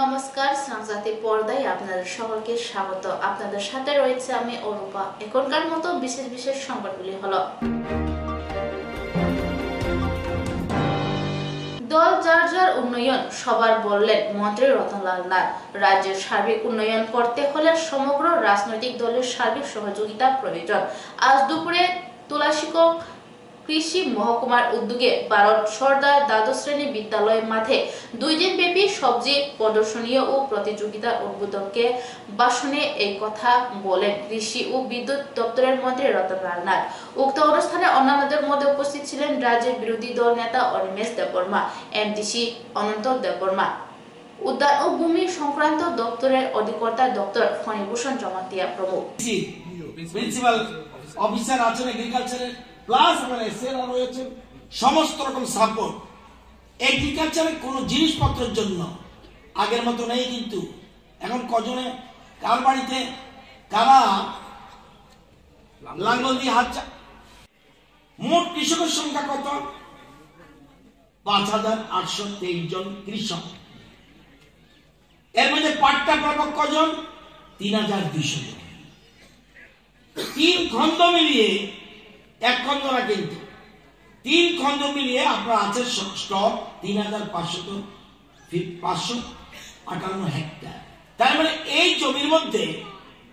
নমস্কার, সংজাতি পর্দায় আপনাদের সকলকে স্বাগত। আপনাদের সাথে রয়েছে আমি অরূপা। এখনকার মতো বিশেষ বিশেষ সংবাদগুলি হলো: দল যার যার উন্নয়ন সবার বললেন মন্ত্রী রতনলাল নাথ। রাজ্যের সার্বিক উন্নয়ন করতে হলে সমগ্র রাজনৈতিক দলের সার্বিক সহযোগিতা প্রয়োজন। আজ দুপুরে তুলাশিকক কৃষি মহকুমার উদ্যোগে ভারত সর্দার দ্বাদশ শ্রেণী বিদ্যালয় মাঠে 2 দিন ব্যাপী সবজি প্রদর্শনী ও প্রতিযোগিতার উদ্বোধনকে ভাষণে এই কথা বলেন কৃষি ও বিদ্যুৎ দপ্তরের মন্ত্রী রতনলাল নাথ। উক্ত অনুষ্ঠানে অন্যান্যদের মধ্যে উপস্থিত ছিলেন রাজ্যের বিরোধী দল নেতা অনিমেষ দেববর্মা, এমডিসি অনন্ত দেববর্মা, উদ্যান ও ভূমি সংক্রান্ত দপ্তরের অধিকর্তা ডক্টর ফণীভূষণ জমাতিয়া প্রমুখ। প্রিন্সিপাল অফিসার আছেন এগ্রিকালচারের, প্লাস আমার এসএরা রয়েছে, সমস্ত রকম সাপোর্ট। এগ্রিকালচারের কোনো জিনিসপত্রের জন্য আগের মতো নেই, কিন্তু এখন কজনে কার বাড়িতে কারা লাঙ্গল দিয়ে হাত মোট কৃষকের সংখ্যা কত? 5,823 জন কৃষক। এর মধ্যে পাট্টা প্রাপক কজন? 3,200 জন। 3 খন্ড মিলিয়ে, এক খন্ড না কিন্তু 3 খন্ড মিলিয়ে আপনার আছে স্টক 3,558 হেক্টর। তার মানে এই জমির মধ্যে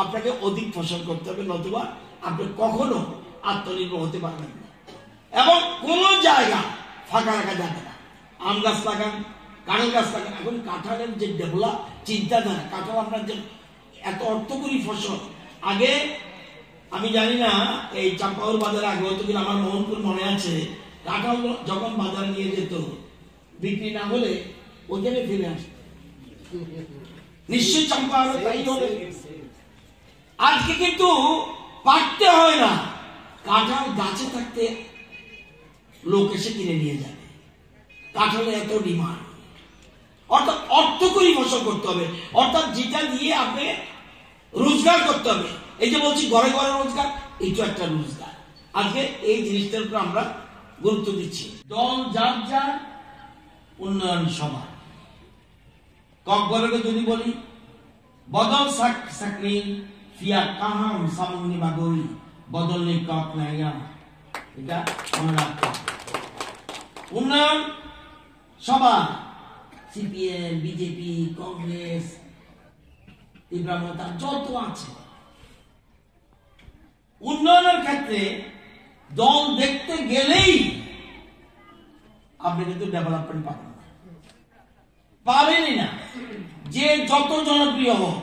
আপনাকে অধিক ফসল করতে হবে, নতুবা আপনি কখনো আত্মনির্ভর হতে পারবেন না। এবং কোন জায়গা ফাঁকা রাখা যাবে না। আম গাছ লাগান, কাঁঠাল গাছ লাগান। এখন কাঁঠালের যে ডেভেলপ চিন্তাধারা, কাঁঠাল আপনার যে এত অর্থকরী ফসল। আগে আমি জানি না এই চাম্পাউর বাজারে আগে হতো কিনা, আমার মোহনপুর মনে আছে, কাঁঠাল যখন বাজারে নিয়ে যেত বিক্রি না হলে ওখানে ফিরে আসত। নিশ্চয় চাম্পাউর তাই হবে। আজকে কিন্তু পাকতে হয় না, কাঁঠাল গাছে থাকতে লোক এসে কিনে নিয়ে যাবে। কাঁঠালের এত ডিমান্ড। অর্থাৎ অর্থকরী ফসল করতে হবে, অর্থাৎ যেটা দিয়ে আপনি রোজগার করতে হবে। এই যে বলছি ঘরে ঘরে রোজগার, এইটা একটা রোজগার। আজকে এই জিনিসটার উপর আমরা গুরুত্ব দিচ্ছি। দল যার যার, উন্নয়ন সবার। ককবরকে যদি বলি, বদল সাকরি ফিয়া কাহাম সামনি বাগই বদল নেই কক নাইয়া, এটা মনে রাখতে হবে। উন্নয়ন সবার, সিপিএম, বিজেপি, কংগ্রেস, তীব্রতা যত আছে। উন্নয়নের ক্ষেত্রে দল দেখতে গেলেই আপনি কিন্তু ডেভেলপমেন্ট পাবেন না, পাবেনই না। যে যত জনপ্রিয় হোক,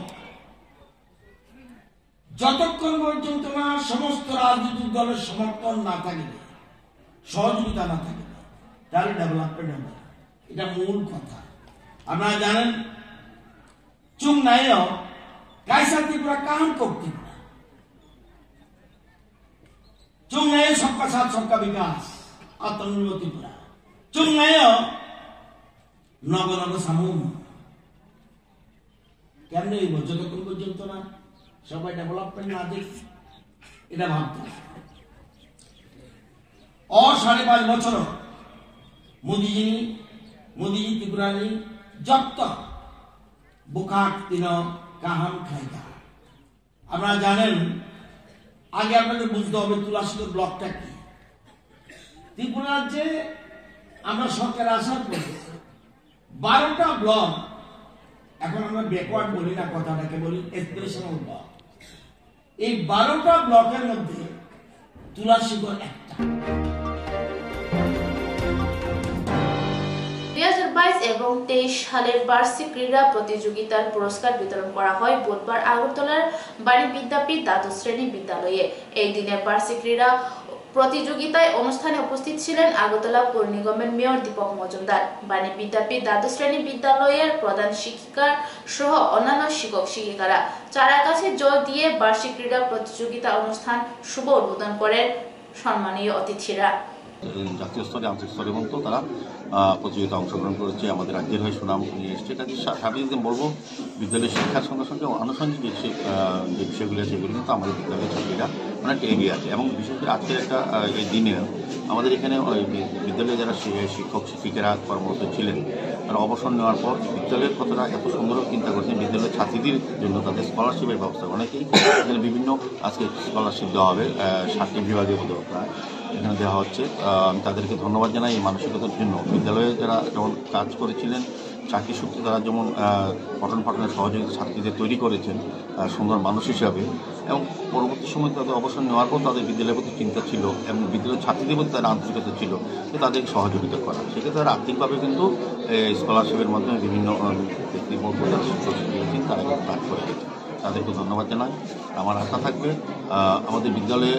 যতক্ষণ পর্যন্ত না সমস্ত রাজনৈতিক দলের সমর্থন না থাকবে, সহযোগিতা না থাকবে, তাহলে ডেভেলপমেন্ট হবে। এটা মূল কথা। আপনারা জানেন চুং নাইও কাইসা ত্রিপুরা কাহান করতে চুং নাইও সবকা সাথ সবকা বিকাশ আত্মনির্ভর ত্রিপুরা। চুং নাইও নগ নগ সামুন। কেমন হইব যতক্ষণ পর্যন্ত না সবাই ডেভেলপমেন্ট না দেখ, এটা ভাবতে। 5.5 বছর মোদীজি ত্রিপুরানি যত বুখাক তিন কাহাম খাইতা। আপনারা জানেন, আগে আপনাদের বুঝতে হবে তুলাশিকর ব্লকটা কি। ত্রিপুরা রাজ্যে আমরা সরকার আসার পরে 12টা ব্লক, এখন আমরা ব্যাকওয়ার্ড বলি না, কথাটাকে বলি এসপিরেশনাল ব্লক। এই 12টা ব্লকের মধ্যে তুলাশিকর একটা। 2022 এবং 23 সালের বার্ষিক ক্রীড়া প্রতিযোগিতার পুরস্কার বিতরণ করা হয় বুধবার আগরতলার বাণী বিদ্যাপীঠ দ্বাদশ শ্রেণী বিদ্যালয়ে। এই দিনের বার্ষিক ক্রীড়া প্রতিযোগিতায় অনুষ্ঠানে উপস্থিত ছিলেন আগরতলা পৌর নিগমের মেয়র দীপক মজুমদার, বাণী বিদ্যাপীঠ দ্বাদশ শ্রেণী বিদ্যালয়ের প্রধান শিক্ষিকা সহ অন্যান্য শিক্ষক শিক্ষিকারা। চারা গাছে জল দিয়ে বার্ষিক ক্রীড়া প্রতিযোগিতা অনুষ্ঠান শুভ উদ্বোধন করেন সম্মানীয় অতিথিরা। জাতীয় স্তরে, আন্তর্জাতিক স্তরে এবং তারা প্রতিযোগিতা অংশগ্রহণ করেছে, আমাদের রাজ্যের হয়ে সুনাম নিয়ে এসছে। কাজে স্বাভাবিক বলবো, বিদ্যালয়ের শিক্ষার সঙ্গে সঙ্গে আনুষঙ্গিক যে বিষয়গুলি আছে, সেগুলি কিন্তু আমাদের বিদ্যালয়ের ছাত্রীরা অনেকটা এগিয়ে আছে। এবং বিশেষ করে আজকের এই দিনে আমাদের এখানে বিদ্যালয়ে যারা শিক্ষক শিক্ষিকারা কর্মরত ছিলেন তারা অবসর নেওয়ার পর বিদ্যালয়ের কথাটা এত সুন্দরভাবে চিন্তা করছেন বিদ্যালয়ের ছাত্রীদের জন্য তাদের স্কলারশিপের ব্যবস্থা অনেকেই এখানে বিভিন্ন আজকে স্কলারশিপ দেওয়া হবে 7টি বিভাগীয় প্রায় এখানে দেওয়া হচ্ছে। আমি তাদেরকে ধন্যবাদ জানাই এই মানসিকতার জন্য। বিদ্যালয়ে যারা যেমন কাজ করেছিলেন চাকরি সূত্রে তারা যেমন পঠন পাঠনের সহযোগিতা ছাত্রীদের তৈরি করেছেন সুন্দর মানুষ হিসাবে, এবং পরবর্তী সময় তাদের অবসর নেওয়ার পর তাদের বিদ্যালয়ের প্রতি চিন্তা ছিল এবং বিদ্যালয়ের ছাত্রীদের প্রতি তাদের আন্তরিকতা ছিল যে তাদেরকে সহযোগিতা করা। সেক্ষেত্রে তারা আর্থিকভাবে কিন্তু স্কলারশিপের মাধ্যমে বিভিন্ন ব্যক্তির মধ্যে দিয়েছেন, তারা কিন্তু কাজ করে গেছে। তাদেরকে ধন্যবাদ জানাই। আমার আশা থাকবে আমাদের বিদ্যালয়ে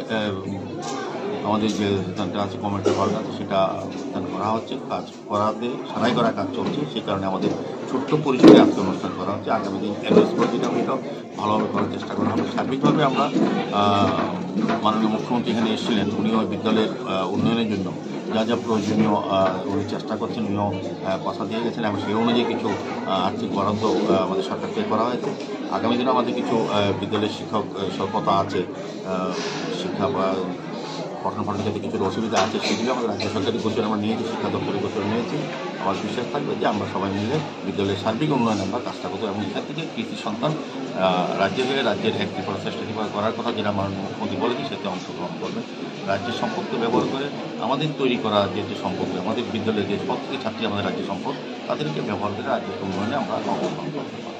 আমাদের যে সিদ্ধান্তটা আছে কমিটি হল আছে সেটা সিদ্ধান্ত করা হচ্ছে, কাজ করাতে সারাই করা কাজ চলছে। সেই কারণে আমাদের ছোট্ট পরিসরে আজকে অনুষ্ঠান করা হচ্ছে। আগামী দিন এলএস যেটা এটাও ভালোভাবে করার চেষ্টা করা হবে। সার্বিকভাবে আমরা মাননীয় মুখ্যমন্ত্রী এখানে এসেছিলেন, উনিও বিদ্যালয়ের উন্নয়নের জন্য যা যা প্রয়োজনীয় উনি চেষ্টা করছেন, উনিও কথা দিয়ে গেছেন এবং সেই অনুযায়ী কিছু আর্থিক বরাদ্দ আমাদের সরকার থেকে করা হয়েছে। আগামী দিনে আমাদের কিছু বিদ্যালয়ের শিক্ষক স্বল্পতা আছে, শিক্ষা বা পঠন পাঠন ক্ষেত্রে কিছু অসুবিধা আছে, সেগুলো আমাদের রাজ্য সরকারি গোচরে আমরা নিয়েছি, শিক্ষা দপ্তরের গোচরে নিয়েছি। আমার বিশ্বাস থাকবে যে আমরা সবাই মিলে বিদ্যালয়ের সার্বিক উন্নয়নে আমরা কাজটা করবো এবং এখান থেকে কৃতি সন্তান রাজ্যে হয়ে রাজ্যের একটি প্রচেষ্টা করার কথা যেটা আমার মুখ্যমন্ত্রী বলেছি সেটা অংশগ্রহণ করবে। রাজ্যের সম্পদকে ব্যবহার করে আমাদের তৈরি করা যে সম্পদ, আমাদের বিদ্যালয়ের যে প্রত্যেকটি ছাত্রী আমাদের রাজ্যের সম্পদ, তাদেরকে ব্যবহার করে রাজ্যের উন্নয়নে আমরা অংশগ্রহণ করতে পারব।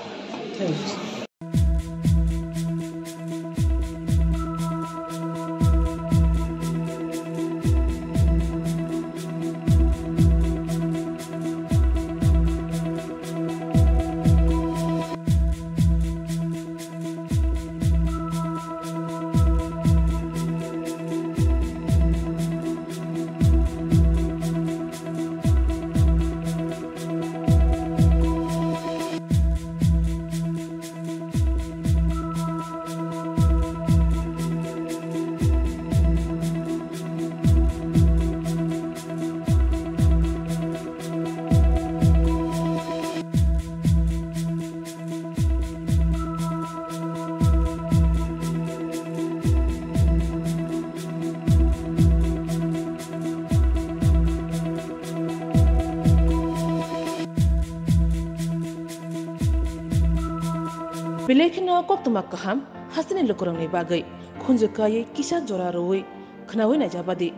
Bilekino koktuma kaham hasini lukurangni bagai khunjukai kisa jora roi khnawi na jabadi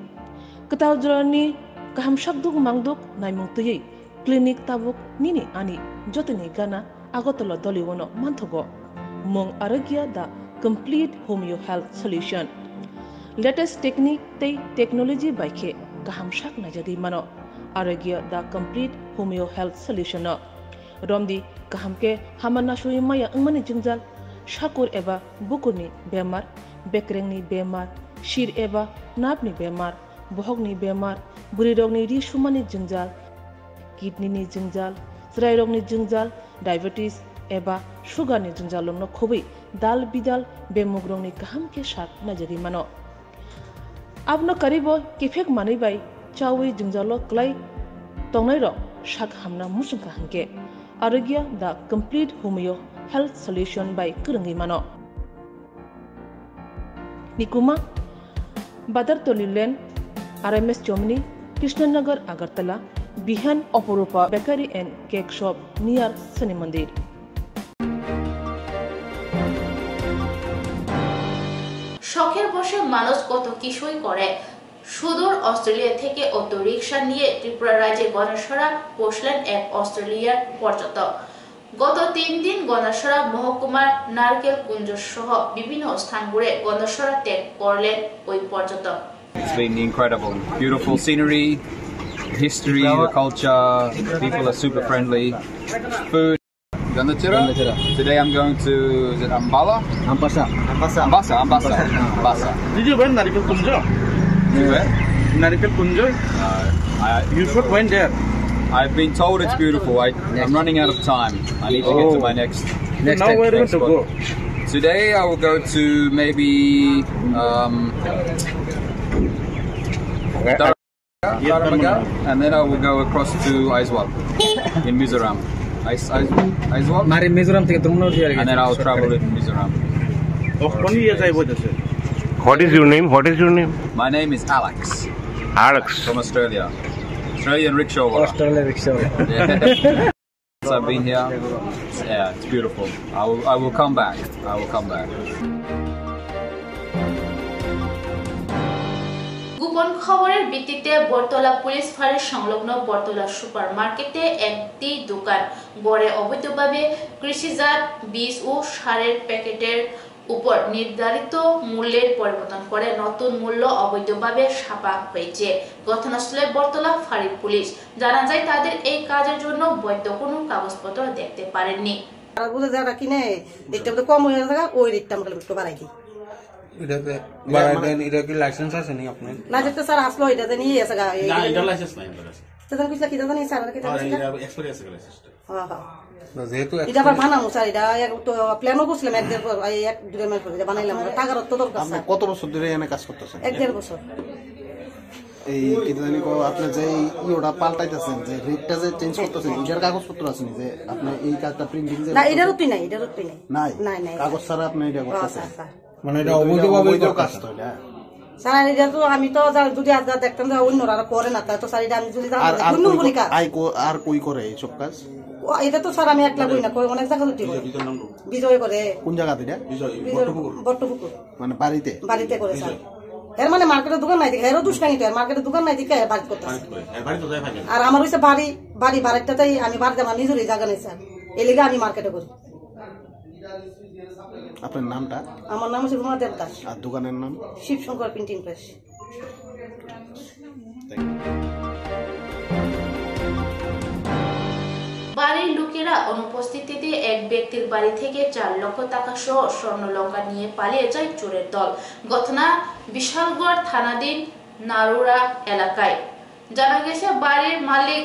ketaw jorani kaham shakduk mangduk naimungtui clinic tabuk nini ani jotini gana agotolo doliwono manthogo mong aragya da complete homeo health solution latest technique tei technology baikhe kaham shak na jadi mano aragya da complete homeo health solution no romdi kahamke hamana shui maya angmani jingjal shakur eba bukurni bemar bekrengni bemar shir eba napni bemar bohogni bemar buri rogni ri shumani jingjal kidney ni jingjal srai rogni jingjal diabetes eba sugar ni jingjal lomno khobi dal bidal bemugrongni kahamke shak najari mano abno karibo kifek mani bai chawi jingjalo klai tongnai ro shak hamna musungka hanke Aragya the complete homeo health solution by Kurangi Mano. Nikuma Badar Tolilen RMS Germany Krishnanagar Agartala Bihan Oporupa Bakery and Cake Shop near Sani Mandir. শখের বসে মানুষ কত কিছুই করে। সুদূর Australia থেকে auto rickshaw নিয়ে ত্রিপুরা রাজ্যের গণেশরা পৌঁছলেন এক অস্ট্রেলিয়ার পর্যটক। গত 3 দিন গণেশরা মহকুমার নারকেল কুঞ্জ সহ বিভিন্ন স্থান ঘুরে গণেশরা ত্যাগ করলেন ওই পর্যটক। It's been incredible, beautiful scenery, history, the culture, people are super friendly, food. Gandatira. Today I'm going to, is it Ambala? Ambassa. Did you went Narikal Kunjo? Where? Narikal Kunjo? You should went there. I've been told it's beautiful. I'm running out of time. I need to get to my next Now where do you want to go? Today I will go to maybe Daramaga, and then I will go across to Aizawl in Mizoram. Aizawl? And then I'll travel in Mizoram. What is your name? My name is Alex. Alex. from Australia. Australian rickshaw. Australia rickshaw. Yeah. Since I've been here, yeah, it's beautiful. I will come back. I will come back. গোপন খবরের ভিত্তিতে বটতলা police ফাঁড়ির সংলগ্ন বটতলা super মার্কেটে একটি দোকান গড়ে অবৈধভাবে কৃষিজাত বীজ ও সারের প্যাকেটের উপর নির্ধারিত মূল্যের পরিবর্তন করে নতুন মূল্য অবৈধভাবে ছাপা হয়েছে। ঘটনাস্থলে বটতলা ফাঁড়ির পুলিশ। জানা যায় তাদের এই কাজের জন্য বৈধ কোনো কাগজপত্র দেখতে পারেননি। বুঝে যারা কিনে রেটটা তো কম হয়ে যায় ওই রেটটা আমরা একটু বাড়াই দিই। এটাতে বাড়াই দেন, এটা কি লাইসেন্স আছে নি আপনার? না যেতে স্যার আসলো এটাতে নিয়ে এসে গা না এটা লাইসেন্স নাই এটা আছে সেদিন কিছু কি জানি স্যার কি আর এটা এক্সপায়ারি আছে লাইসেন্সটা হ্যাঁ হ্যাঁ যেহেতু এটা আবার বানানো স্যার এটা তো প্ল্যানও করছিলাম এক দুই মাস পরে বানাইলাম টাকার তো দরকার আপনি কত বছর ধরে এখানে কাজ করতেছেন? 1.5 বছর। এই কি জানি কো আপনি যে ইওটা পাল্টাইতেছেন যে রেটটা যে চেঞ্জ করতেছেন এটার কাগজপত্র আছে নি যে আপনি এই কাজটা প্রিন্টিং যে না এটারও তুই নাই এটারও তুই নাই নাই নাই নাই কাগজ ছাড়া আপনি এটা করতেছেন মানে এটা অবৈধভাবে কাজ তো এটা স্যার এটা তো আমি তো যদি আজ দেখতাম যে অন্যরা করে না তাই তো স্যার এটা আমি যদি আর কই করে এই সব কাজ? এটা তো স্যার আমি একলা করি না অনেক জায়গা দুটি বিজয় করে। কোন জায়গাতে এটা? বট্টপুকুর মানে বাড়িতে করে স্যার। এর মানে মার্কেটের দোকান নাই দেখে এরও দুষ্টানি তো মার্কেটের দোকান নাই দেখে বাড়ি করতেছে। আর আমার হচ্ছে বাড়িটাতেই আমি বাড়িতে আমার নিজেরই জায়গা নেই স্যার এই লিগে আমি মার্কেটে করি। আপনার নামটা? আমার নাম হচ্ছে রুমা দেবদাস। আর দোকানের নাম? Shivshankar printing press. বাড়ির লোকেরা অনুপস্থিতিতে এক ব্যক্তির বাড়ি থেকে 4 লক্ষ টাকা সহ স্বর্ণলঙ্কা নিয়ে পালিয়ে যায় চোরের দল। ঘটনা বিশালগড় থানাধীন নারুরা এলাকায়। জানা গেছে বাড়ির মালিক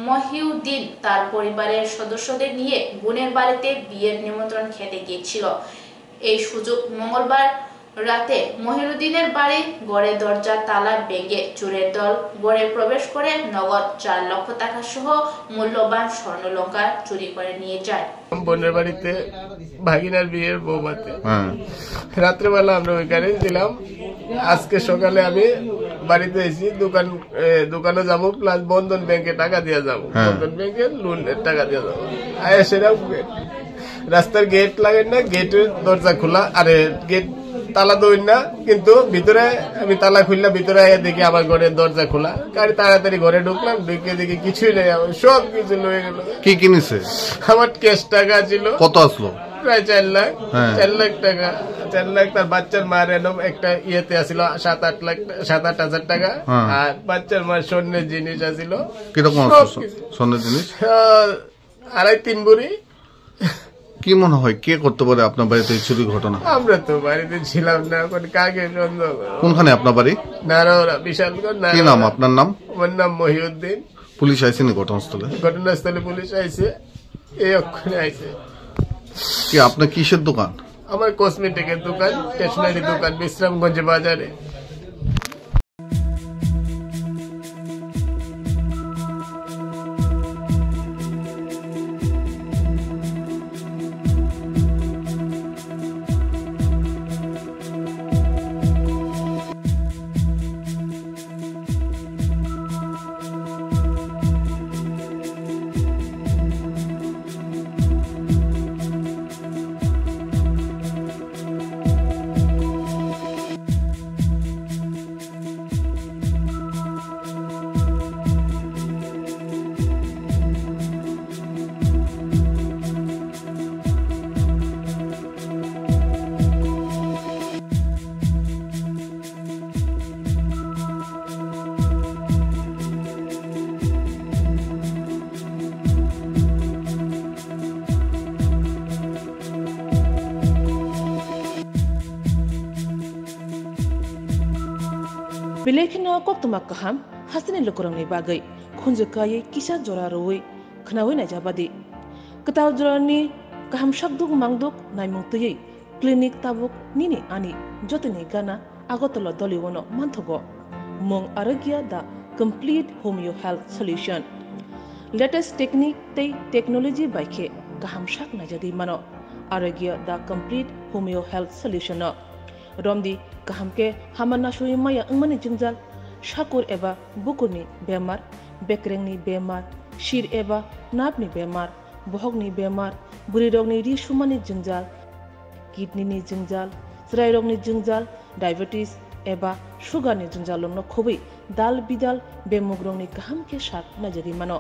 মহিউদ্দিন তার পরিবারের সদস্যদের নিয়ে বোনের বাড়িতে বিয়ের নিমন্ত্রণ খেতে গিয়েছিল। এই সুযোগ মঙ্গলবার রাতে মহিউদ্দিনের বাড়ি গড়ে দরজা তালা ভেঙে চোরের দল গড়ে প্রবেশ করে নগদ 4 লক্ষ টাকা সহ মূল্যবান স্বর্ণলঙ্কা চুরি করে নিয়ে যায়। বোনের বাড়িতে ভাগিনার বিয়ের বৌমাতে রাত্রেবেলা আমরা ওইখানে ছিলাম। আজকে সকালে আমি বাড়িতে এসেছি, দোকানে যাবো প্লাস বন্ধন ব্যাংকে টাকা দিয়ে যাবো, বন্ধন ব্যাংকের লোনের টাকা দিয়ে যাবো। সেটা রাস্তার গেট লাগেন না, গেটের দরজা খোলা, আরে গেট তালা দৌড় না, কিন্তু ভিতরে আমি তালা খুললাম, ভিতরে দেখি আমার ঘরের দরজা খোলা। গাড়ি তাড়াতাড়ি ঘরে ঢুকলাম, ঢুকে দেখি কিছুই নেই, আমার সব কিছু লয়ে গেল। কি কিনেছে? আমার ক্যাশ টাকা ছিল। কত আসলো? প্রায় 4 লাখ। 4 লাখ টাকা। 4 লাখ তার বাচ্চার মার এরকম একটা ইয়েতে আসিল 7-8 হাজার টাকা। আর বাচ্চার মার স্বর্ণের জিনিস আসিল। কিরকম স্বর্ণের জিনিস? 2.5-3 ভরি। কি মনে হয় কে করতে পারে আপনার বাড়িতে এই চুরি ঘটনা? আমরা তো বাড়িতে ছিলাম না, কাকে সন্দেহ। কোনখানে আপনার বাড়ি? নারোরা, বিশালগড়। কি নাম আপনার? নাম? আমার নাম মহিউদ্দিন। পুলিশ আইসে নি ঘটনাস্থলে? ঘটনাস্থলে পুলিশ আইসে, এই অক্ষণে আইসে। কি আপনার কিসের দোকান? আমার কসমেটিকের দোকান, স্টেশনারি দোকান, বিশ্রামগঞ্জ বাজারে। Bilekhino koktumak kaham hasini lokorongni bagai khunjukai kisa jora roi khnawi na jabadi ketaw jorani kaham shakduk mangduk naimungtui clinic tabuk nini ani jotini gana agotolo doliwono manthogo mong arogya da complete homeo health solution latest technique tei technology baikhe kaham shak na jadi mano arogya da complete homeo health solution romdi kahamke hamana shui maya angmani jingjal साकुर एबा बुकुरनि बेमार बेक्रेंनि बेमार शिर एबा नाबनि बेमार बहगनि बेमार बुरि रगनि रिसुमानि जंजाल किडनीनि जंजाल ज्राय रगनि जंजाल डायबिटिस एबा सुगारनि जंजालनो खुबै दाल बिदाल बेमुग्रंनि गाहाम के साथ नजरि मानो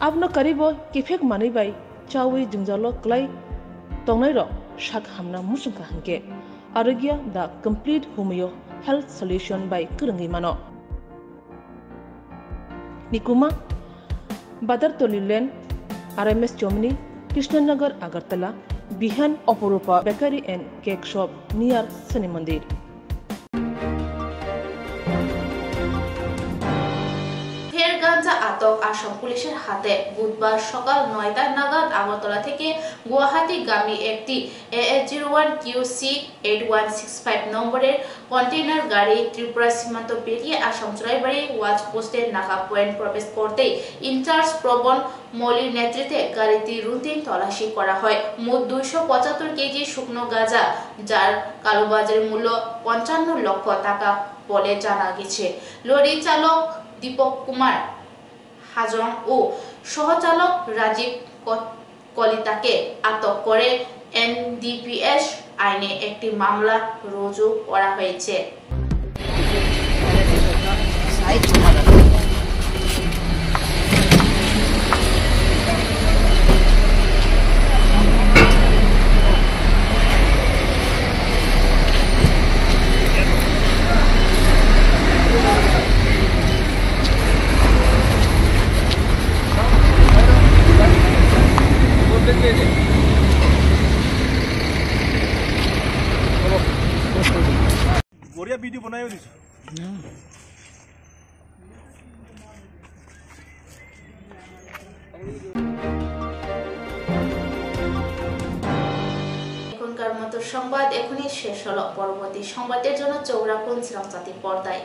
आपनो करीबो किफेक मानै बाय चावै जंजालो क्लाय तंनाय रो साक हामना मुसुंखा हंके Arogya the complete homeo health solution by करंगै मानो निकुमा बादर तोलिलेन आरएमएस चोमनी कृष्णनगर अगरतला बिहान Aparupa bakery and cake shop near Shani Mandir গাঁজা আটক আসাম পুলিশের হাতে বুধবার সকাল ৯টা নাগাদ আগরতলা থেকে গুয়াহাটিগামী একটি AS01 QC 8165 নম্বরের কন্টেইনার গাড়ি ত্রিপুরা সীমান্ত পেরিয়ে আসাম চুরাইবাড়ি ওয়াচ পোস্টের নাকা পয়েন্ট প্রবেশ করতেই ইনচার্জ প্রবণ মৌলির নেতৃত্বে গাড়িটি রুটিন তল্লাশি করা হয়। মোট 275 কেজি শুকনো গাঁজা যার কালোবাজারের মূল্য 55 লক্ষ টাকা বলে জানা গেছে। লরি চালক দীপক কুমার হাজন ও সহচালক রাজীব কলিতাকে আটক করে NDPS আইনে একটি মামলা রুজু করা হয়েছে। बढ़िया वीडियो बनायो दिस এখনকার মতো সংবাদ এখনই শেষ হলো। পরবর্তী সংবাদের জন্য চোখ রাখুন শ্রীরামজাতির পর্দায়।